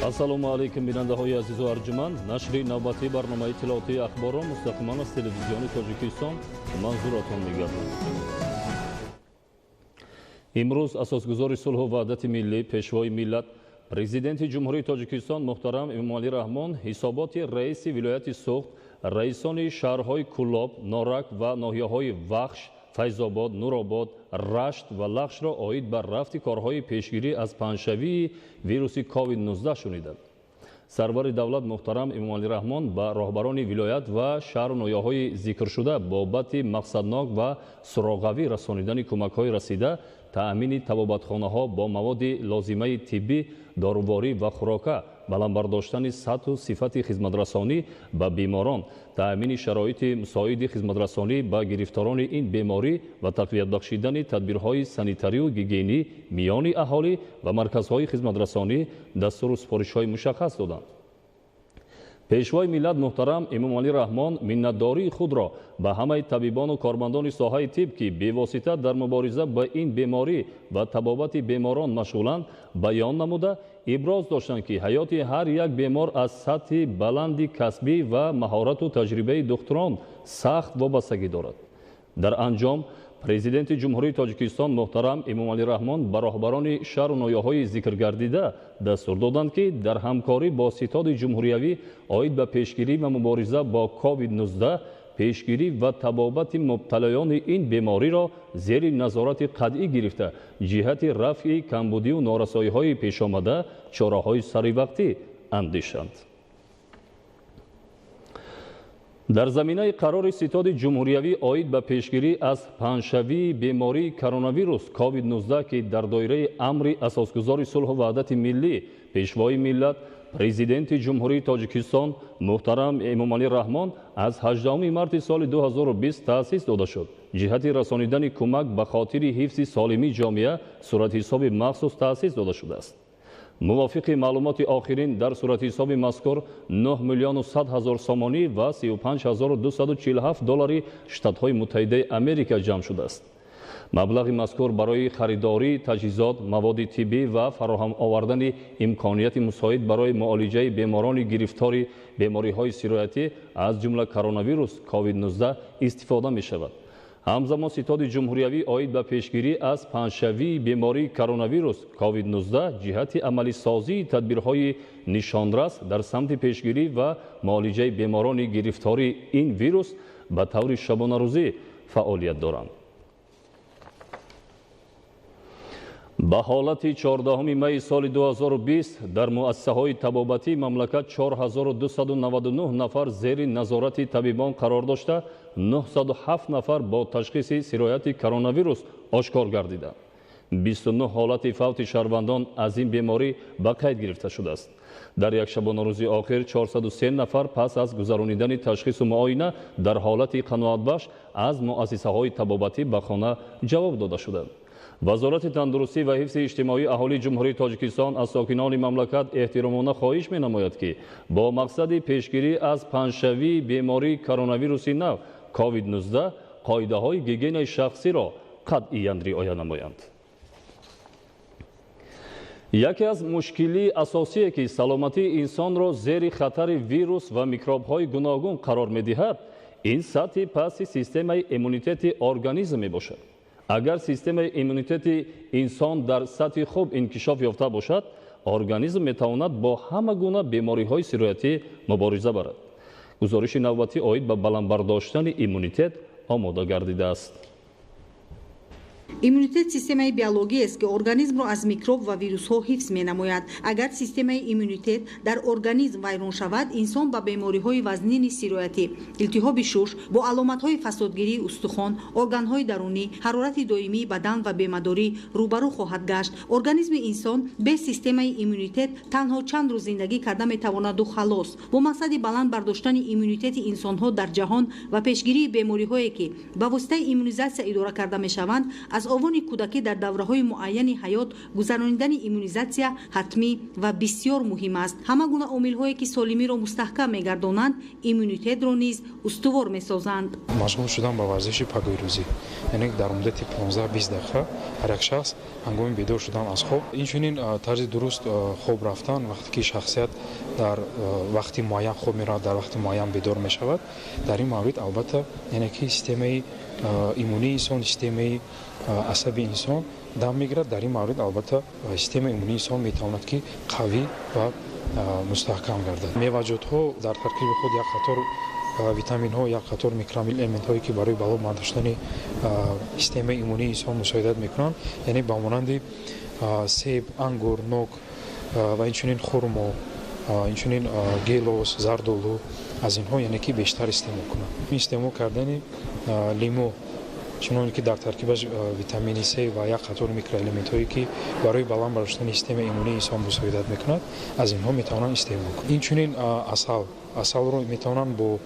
Ассалому алейкум бинандаҳои азизу арҷуманд. Нашри навбатии барномаи иттилоотии ахборро мустақиман аз телевизиони Тоҷикистон манзуратон мегардад. имрӯз асосгузори сулҳу ваҳдати миллӣ, пешвои миллат, президенти ҷумҳурии Тоҷикистон муҳтарам Эмомалӣ Раҳмон ҳисоботи раиси вилояти Суғд, раисони шаҳрҳои Кӯлоб, Норак ва ноҳияҳои Вахш, Файзобод, Нуробод, Рашт ва Лахшро оид ба рафти корҳои пешгирӣ аз паҳншавии вируси COVID-19 шуниданд. Сарвари давлат муҳтарам Эмомалӣ Раҳмон ба роҳбарони вилоят ва шаҳру ноҳияҳои зикршуда бобати мақсаднок ва суроғавӣ расонидани кӯмакҳои расида, таъмини табобатхонаҳо бо маводи лозимаи тиббӣ, доруворӣ ва хӯрока, баландбардоштани сатҳу сифати хизматрасонӣ ба беморон, таъмини шароити мусоиди хизматрасонӣ ба гирифторони ин беморӣ ва тақвият бахшидани тадбирҳои санитарию гигиенӣ миёни аҳолӣ ва марказҳои хизматрасонӣ дастуру супоришҳои мушаххас доданд. пешвои миллат муҳтарам Эмомалӣ Раҳмон миннатдории худро ба ҳамаи табибону кормандони соҳаи тиб, ки бевосита дар мубориза ба ин беморӣ ва табобати беморон машғуланд, баён намуда иброз доштанд, ки ҳаёти ҳар як бемор аз сатҳи баланди касбӣ ва маҳорату таҷрибаи духтурон сахт вобастагӣ дорад. дар анҷом президенти ҷумҳурии Тоҷикистон муҳтарам Эмомалӣ Раҳмон ба роҳбарони шаҳру ноҳияҳои зикргардида дастур доданд, ки дар ҳамкорӣ бо ситоди ҷумҳуриявӣ оид ба пешгирӣ ва мубориза бо COVID-19, пешгирӣ ва табобати мубталоёни ин бемориро зери назорати қатъӣ гирифта, ҷиҳати рафъи камбудию норасоиҳои пешомада чораҳои саривақтӣ андешанд. дар заминаи қарори ситоди ҷумҳуриявӣ оид ба пешгирӣ аз паҳншавии бемории коронавирус COVID-19, ки дар доираи амри асосгузори сулҳу ваҳдати миллӣ, пешвои миллат, президенти ҷумҳурии Тоҷикистон муҳтарам Эмомалӣ Раҳмон аз 18 марти соли 2020 таъсис дода шуд, ҷиҳати расонидани кӯмак ба хотири ҳифзи солимии ҷомеа суратҳисоби махсус таъсис дода шудааст. мувофиқи маълумоти охирин дар суратҳисоби мазкур 9 миллиону 100 ҳазор сомонӣ ва 35,247 доллари Штатҳои Муттаҳидаи Америка ҷамъ шудааст. маблағи мазкур барои харидории таҷҳизот, маводи тиббӣ ва фароҳам овардани имконияти мусоид барои муолиҷаи беморони гирифтори бемориҳои сироятӣ аз ҷумла коронавирус COVID-19 истифода мешавад. ҳамзамон ситоди ҷумҳуриявӣ оид ба пешгирӣ аз паҳншавии бемории коронавирус COVID-19 ҷиҳати амалисозии тадбирҳои нишонрас дар самти пешгирӣ ва муолиҷаи беморони гирифтори ин вирус ба таври шабонарӯзӣ фаъолият доранд. ба ҳолати 14 майи соли 2020 дар муассисаҳои табобатии мамлакат 4299 нафар зери назорати табибон қарор дошта, 907 нафар бо ташхиси сирояти коронавирус ошкор гардиданд. 29 ҳолати фавти шаҳрвандон аз ин беморӣ ба қайд гирифта шудааст. дар як шабонарӯзи охир 403 нафар пас аз гузаронидани ташхису муоина дар ҳолати қаноатбахш аз муассисаҳои табобатӣ ба хона ҷавоб дода шуданд. вазорати тандурустӣ ва ҳифзи иҷтимоии аҳолии ҷумҳурии Тоҷикистон аз сокинони мамлакат эҳтиромона хоҳиш менамояд, ки бо мақсади пешгирӣ аз паҳншавии бемории коронавируси нав COVID-19 қоидаҳои гигиенаи шахсиро қатъиян риоя намоянд. яке аз мушкилии асосие, ки саломатии инсонро зери хатари вирус ва микробҳои гуногун қарор медиҳад, ин сатҳи пасти системаи иммунитети организм мебошад. агар системаи иммунитети инсон дар сатҳи хуб инкишоф ёфта бошад, организм метавонад бо ҳама гуна бемориҳои сироятӣ мубориза барад. гузориши навбатӣ оид ба баландбардоштани иммунитет омода гардидааст. иммунитет системаи биологиест, ки организмро аз микроб ва вирусҳо ҳифз менамояд. агар системаи иммунитет дар организм вайрон шавад, инсон ба бемориҳои вазнини сироятӣ, илтиҳоби шуш бо аломатҳои фасодгирии устухон, органҳои дарунӣ, ҳарорати доимии бадан ва бемадорӣ рӯбарӯ хоҳад гашт. организми инсон бе системаи иммунитет танҳо чанд рӯз зиндагӣ карда метавонаду халос. бо мақсади баланд бардоштани иммунитети инсонҳо дар ҷаҳон ва пешгирии бемориҳое, ки ба воситаи иммунизатсия идора карда мешаванд, аз овони кӯдакӣ дар давраҳои муайяни ҳаёт гузарондани иммунизатсия ҳатмӣ ва бисёр муҳим аст. ҳама гуна омилҳое ки солимиро мустаҳкам мегардонанд иммунитетро низ устувор месозанд. Машғул шудан ба варзиши пагӯйрӯзӣ, яъне дар муддати 15-20 дақиқа ҳар як шахс ҳангоми бедор шудан аз хоб инчунин тарзи дуруст хоб рафтан вақте ки шахсият дар вақти муайян хоб меравад, дар вақти муайян бедор мешавад, дар ин маврид албатта яъне ки системаи иммунии инсон, системаи асаби инсон дам мегирад. Дар ин маврид албатта системаи иммунии инсон метавонад ки қавӣ ва мустаҳкам гардад. Меваҷотҳо дар таркиби худ як қатор витаминҳо, як қатор микроэлементҳое ки барои бало бардаштани системаи иммунии инсон мусоидат мекунанд, яъне ба монанди себ, ангур, нок ва инчунин хурмо, инчунин гелос, зардолу, аз инҳо яъне ки бештар истеъмол кунанд. Истеъмол кардани лимо, чуноне ки дар таркибаш витамини С ва як қатор микроэлементҳое ки барои баланд бардаштани системаи иммунии инсон мусоидат мекунад, аз инҳо метавонанд истеъмол кунанд. Инчунин асалро метавонанд бо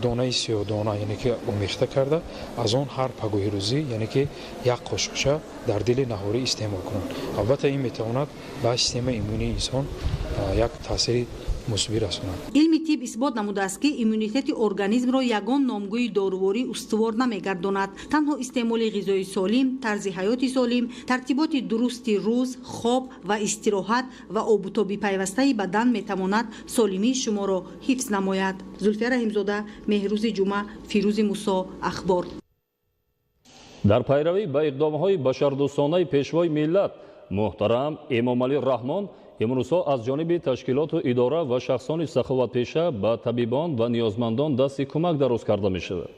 донаи сиёҳдона яъне ки омехта карда, аз он ҳар пагӯҳирӯзӣ яъне ки як қошуқча дар дили наҳорӣ истеъмол кунанд. Албатта ин метавонад ба системаи иммунии инсон як таъсири мусбӣ расонад. илми тиб исбот намудааст ки иммунитети организмро ягон номгӯи доруворӣ устувор намегардонад. танҳо истеъмоли ғизои солим, тарзи ҳаёти солим, тартиботи дурусти рӯз, хоб ва истироҳат ва обутоби пайвастаи бадан метавонад солимии шуморо ҳифз намояд. зульфия раҳимзода, меҳрӯзи ҷумъа, фирӯзи мусо, ахбор. дар пайравӣ ба иқдомҳои башардӯстонаи пешвои миллат муҳтарам эмомалӣ раҳмон имрӯзҳо аз ҷониби ташкилоту идора ва шахсони саховатпеша ба табибон ва ниёзмандон дасти кӯмак дароз карда мешавад.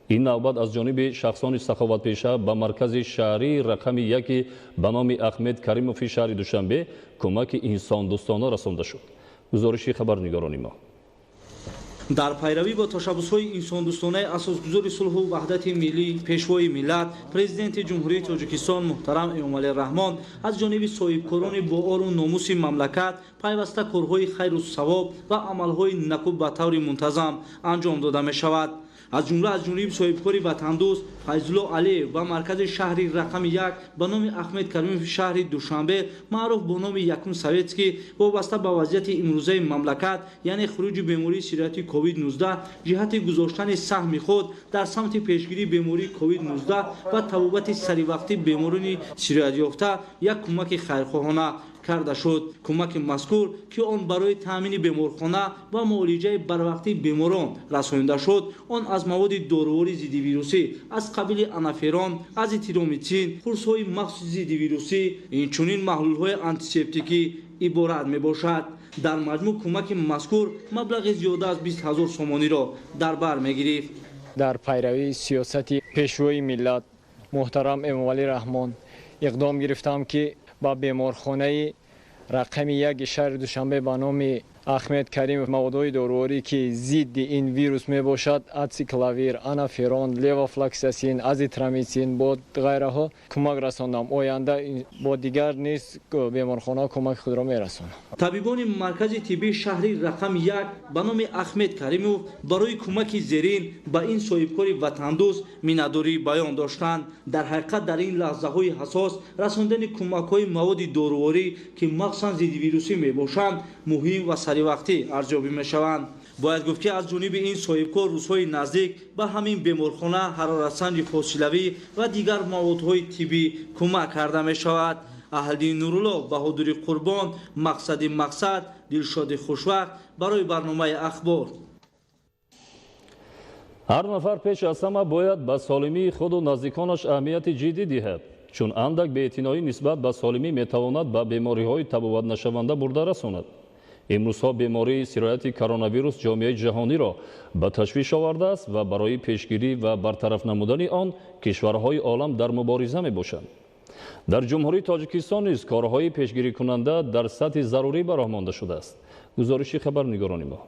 ин навбат аз ҷониби шахсони саховатпеша ба маркази шаҳрии рақами 1 ба номи Ахмед Каримови шаҳри Душанбе кӯмаки инсондӯстона расонда шуд. гузориши хабарнигорони мо. дар пайравӣ ба ташаббусҳои инсондӯстонаи асосгузори сулҳу ваҳдати миллӣ пешвои миллат президенти ҷумҳурии Тоҷикистон муҳтарам Эмомалӣ Раҳмон аз ҷониби соҳибкорони боору номуси мамлакат пайваста корҳои хайру савоб ва амалҳои накуб ба таври мунтазам анҷом дода мешавад. аз ҷумла аз ҷониби соҳибкори ватандӯст Файзулло Алиев ба маркази шаҳри рақами 1 ба номи Ахмед Каримови шаҳри Душанбе маъруф бо номи Якум Советский вобаста ба вазъияти имрӯзаи мамлакат яъне хуруҷи бемории сирояти COVID-19 ҷиҳати гузоштани саҳми худ дар самти пешгирии бемории COVID-19 ва табобати саривақтӣ беморини сироятёфта як кӯмаки хайрхоҳона карда шуд. кӯмаки мазкур ки он барои таъмини беморхона ва муолиҷаи барвақтии беморон расонида шуд, он аз маводи дорувори зиддивирусӣ аз қабили анаферон, азитромитсин, қурсҳои махсуси зиддивирусӣ, инчунин маҳлулҳои антисептикӣ иборат мебошад. дар маҷмӯъ кӯмаки мазкур маблағи зиёда аз 20 000 сомониро дар бар мегирифт. дар пайравии сиёсати пешвои миллат муҳтарам Эмомалӣ Раҳмон иқдом гирифтам ки ба беморхонаи рақами 1 шаҳри Душанбе ба номи Ахмед Каримов маводҳои доруворӣ ки зидди ин вирус мебошад, ациклавир, анаферон, левофлоксасин, азитромитсин бо ғайраҳо кӯмак расондам. оянда бо дигар низ беморхонаҳо кӯмаки худро мерасонам. табибони маркази тиббии шаҳри рақами 1 ба номи Ахмед Каримов барои кӯмаки зерин ба ин соҳибкори ватандӯст миннатдорӣ баён доштанд. дар ҳақиқат дар ин лаҳзаҳои ҳасос расондани кӯмакҳои маводи доруворӣ ки махсусан зиддивирусӣ мебошанд муҳим ва саривақтӣ арзёбӣ мешаванд. бояд гуфт ки аз ҷониби ин соҳибкор рӯзҳои наздик ба ҳамин беморхона ҳароратсанҷи фосилавӣ ва дигар маводҳои тиббӣ кӯмак карда мешавад. Аҳлиддин Нурулло, Баҳодури Қурбон, Мақсади Мақсад, Дилшоди Хушвақт барои барномаи ахбор. ҳар нафар пеш аз ҳама бояд ба солимии худу наздиконаш аҳамияти ҷиддӣ диҳад, чун андак беэътиноӣ нисбат ба солимӣ метавонад ба бемориҳои табобатнашаванда бурда расонад. имрӯзҳо бемории сирояти коронавирус ҷомеаи ҷаҳониро ба ташвиш овардааст ва барои пешгирӣ ва бартараф намудани он кишварҳои олам дар мубориза мебошанд. дар ҷумҳурии Тоҷикистон низ корҳои пешгирикунанда дар сатҳи зарурӣ ба роҳ монда шудааст. гузориши хабарнигорони мо.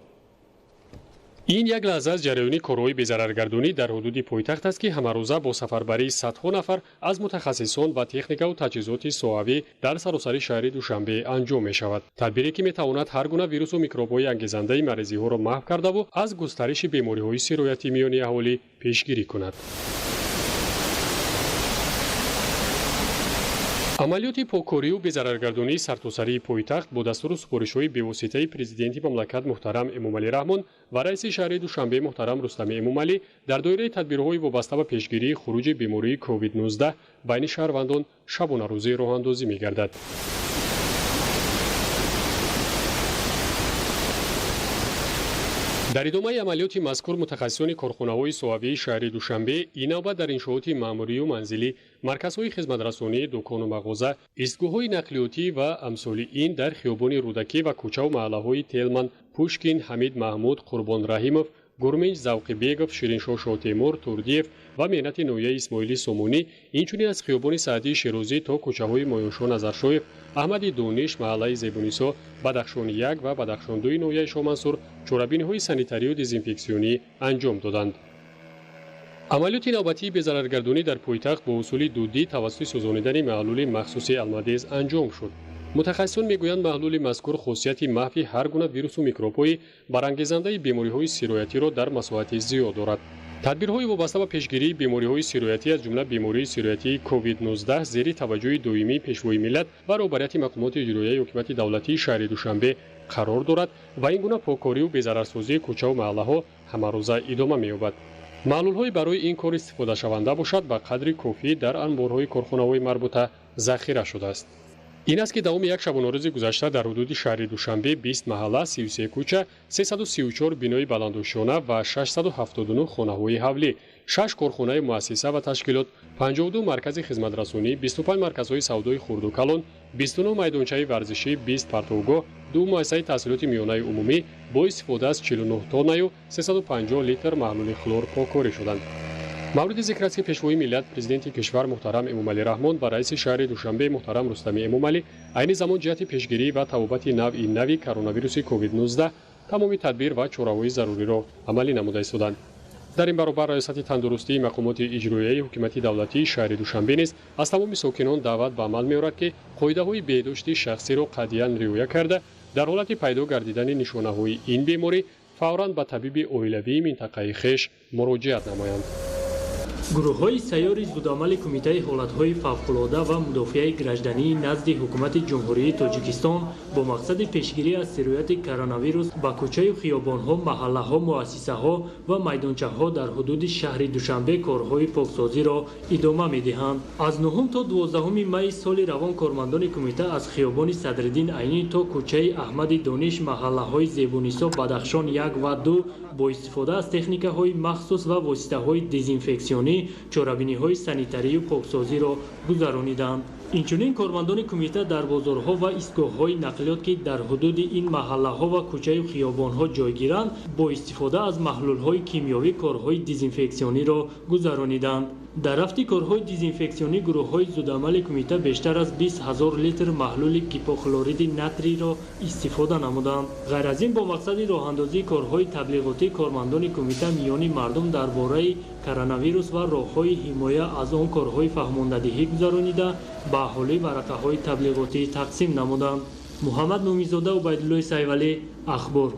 ин як лаҳза аз ҷараёни корҳои безараргардонӣ дар ҳудуди пойтахт аст ки ҳамарӯза бо сафарбарии садҳо нафар аз мутахассисон ва техникаву таҷҳизоти соҳавӣ дар саросари шаҳри Душанбе анҷом мешавад. тадбире ки метавонад ҳар гуна вирусу микробҳои ангезандаи марезиҳоро маҳв кардаву аз густариши бемориҳои сироятӣ миёни аҳолӣ пешгирӣ кунад. амалиёти поккориву безараргардонии сартосарии пойтахт бо дастуру супоришҳои бевоситаи президенти мамлакат муҳтарам эмомалӣ раҳмон ва раиси шаҳри душанбе муҳтарам рустами эмомалӣ дар доираи тадбирҳои вобаста ба пешгирии хуруҷи бемории covid-19 байни шаҳрвандон шабонарӯзӣ роҳандозӣ мегардад. дар идомаи амалиёти мазкур мутахассисони корхонаҳои соҳавии шаҳри душанбе ин навбат дар иншооти маъмурию манзилӣ, марказҳои хизматрасонӣ, дукону мағоза, истгоҳҳои нақлиётӣ ва амсоли ин дар хиёбони рӯдакӣ ва кӯчаву маҳаллаҳои Телман, Пушкин, Ҳамид Маҳмуд, Қурбон Раҳимов, Гурминҷ Завқибегов, Шириншоҳ Шотемур, Турдиев ва меҳнати ноҳияи Исмоилӣ Сомонӣ, инчунин аз хиёбони Саъдии Шерозӣ то кӯчаҳои Моёншоҳ Назаршоев, Аҳмади Дониш, маҳаллаи Зебунисо, Бадахшони 1 ва Бадахшон 2 ноҳияи Шоҳмансур чорабиниҳои санитарию дезинфексионӣ анҷом доданд. амалиёти навбатии безараргардонӣ дар пойтахт бо усули дудӣ тавассути сӯзонидани маҳлули махсуси алмадез анҷом шуд. мутахассисон мегӯянд маҳлули мазкур хусусияти маҳви ҳар гуна вирусу микробҳои барангезандаи бемориҳои сироятиро дар масоҳати зиёд дорад. тадбирҳои вобаста ба пешгирии бемориҳои сироятӣ аз ҷумла бемории сироятии covid-19 зери таваҷҷӯҳи доимии пешвои миллат ва роҳбарияти мақомоти иҷроияи ҳукумати давлатии шаҳри душанбе қарор дорад ва ин гуна поккориву безарарсозии кӯчаву маҳаллаҳо ҳамарӯза идома меёбад. маҳлулҳои барои ин кор истифодашаванда бошад ба қадри кофӣ дар анборҳои корхонаҳои марбута захира шудааст. ин аст ки давоми як шабонарӯзи гузашта дар ҳудуди шаҳри душанбе 20 маҳалла, 33 кӯча, 334 бинои баландушона ва 679 хонаҳои ҳавлӣ, 6 корхонаи муассиса ва ташкилот, 52 маркази хизматрасонӣ, 25 марказҳои савдои хурду калон, 29 майдончаи варзишӣ, 20 партовгоҳ, 2 муассисаи таҳсилоти миёнаи умумӣ бо истифода аз 49 тоннаю 350 литр маҳлули хлор поккорӣ шуданд. мавриди зикр аст ки пешвои миллат президенти кишвар муҳтарам эмомалӣ раҳмон ва раиси шаҳри душанбе муҳтарам рустами эмомалӣ айни замон ҷиҳати пешгирӣ ва табобати навъи нави коронавируси covid-19 тамоми тадбир ва чораҳои заруриро амалӣ намуда истоданд. дар ин баробар раёсати тандурустии мақомоти иҷроияи ҳукумати давлатии шаҳри душанбе низ аз тамоми сокинон даъват ба амал меорад ки қоидаҳои беҳдошти шахсиро қатъиян риоя карда дар ҳолати пайдо гардидани нишонаҳои ин беморӣ фавран ба табиби оилавии минтақаи хеш муроҷиат намоянд. гурӯҳҳои сайёри зудамали кумитаи ҳолатҳои фавқулода ва мудофиаи гражданӣ назди ҳукумати ҷумҳурии Тоҷикистон бо мақсади пешгирӣ аз сирояти коронавирус ба кӯчаю хиёбонҳо, маҳаллаҳо, муассисаҳо ва майдончаҳо дар ҳудуди шаҳри Душанбе корҳои поксозиро идома медиҳанд. аз 9 то 12 майи соли равон кормандони кумита аз хиёбони Садриддин Айнӣ то кӯчаи Аҳмади Дониш, маҳаллаҳои Зебунисо, Бадахшон 1 ва 2 бо истифода аз техникаҳои махсус ва воситаҳои дезинфексионӣ чорабиниҳои санитарию поксозиро гузарониданд. инчунин кормандони кумита дар бозорҳо ва истгоҳҳои нақлиёт ки дар ҳудуди ин маҳаллаҳо ва кӯчаю хиёбонҳо ҷойгиранд бо истифода аз маҳлулҳои кимиёвӣ корҳои дезинфексиониро гузарониданд. дар рафти корҳои дезинфексионӣ гурӯҳҳои зудамали кумита бештар аз 20 000 литр маҳлули гипохлориди натриро истифода намуданд. ғайр аз ин бо мақсади роҳандозии корҳои таблиғотӣ кормандони кумита миёни мардум дар бораи коронавирус ва роҳҳои ҳимоя аз он корҳои фаҳмондадиҳӣ гузаронида ба аҳолӣ варақаҳои таблиғотӣ тақсим намуданд. муҳаммад Нумизода, Убайдуллои Сайвалӣ, Ахбор.